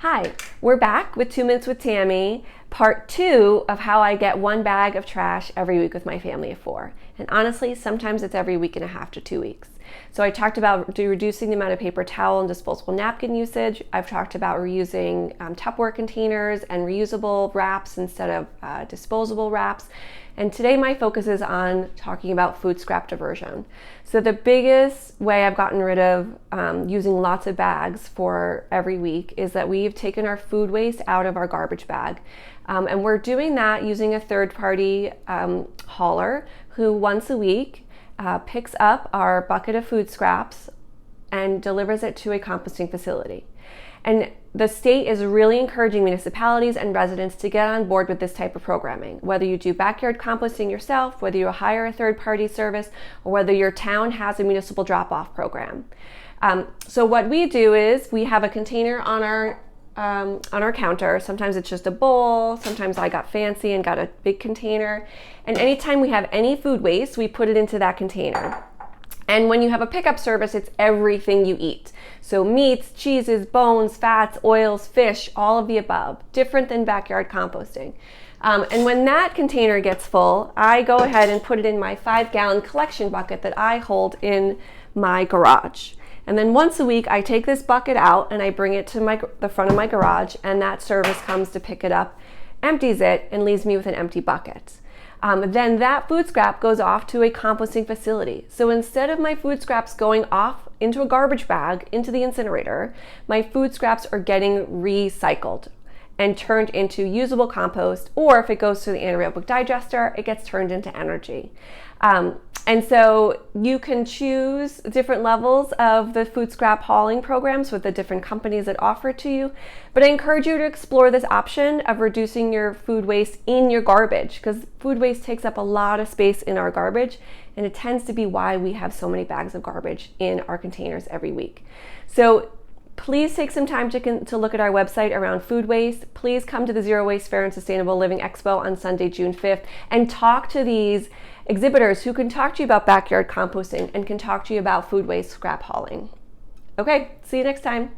Hi, we're back with 2 Minutes with Tammy, part 2 of how I get 1 bag of trash every week with my family of 4. And honestly, sometimes it's every week and a half to 2 weeks. So I talked about reducing the amount of paper towel and disposable napkin usage. I've talked about reusing Tupperware containers and reusable wraps instead of disposable wraps. And today my focus is on talking about food scrap diversion. So the biggest way I've gotten rid of using lots of bags for every week is that we've taken our food waste out of our garbage bag. And we're doing that using a third-party hauler who once a week picks up our bucket of food scraps and delivers it to a composting facility. And the state is really encouraging municipalities and residents to get on board with this type of programming. Whether you do backyard composting yourself, whether you hire a third-party service, or whether your town has a municipal drop-off program. So what we do is we have a container on our counter. Sometimes it's just a bowl. Sometimes I got fancy and got a big container. And anytime we have any food waste, we put it into that container. And when you have a pickup service, it's everything you eat. So meats, cheeses, bones, fats, oils, fish, all of the above. Different than backyard composting. And when that container gets full, I go ahead and put it in my 5-gallon collection bucket that I hold in my garage. And then once a week, I take this bucket out and I bring it to the front of my garage, and that service comes to pick it up, empties it, and leaves me with an empty bucket. Then that food scrap goes off to a composting facility. So instead of my food scraps going off into a garbage bag, into the incinerator, my food scraps are getting recycled and turned into usable compost, or if it goes to the anaerobic digester, it gets turned into energy. And so you can choose different levels of the food scrap hauling programs with the different companies that offer it to you. But I encourage you to explore this option of reducing your food waste in your garbage, because food waste takes up a lot of space in our garbage, and it tends to be why we have so many bags of garbage in our containers every week. So please take some time to look at our website around food waste. Please come to the Zero Waste Fair and Sustainable Living Expo on Sunday, June 5th, and talk to these exhibitors who can talk to you about backyard composting and can talk to you about food waste scrap hauling. Okay, see you next time.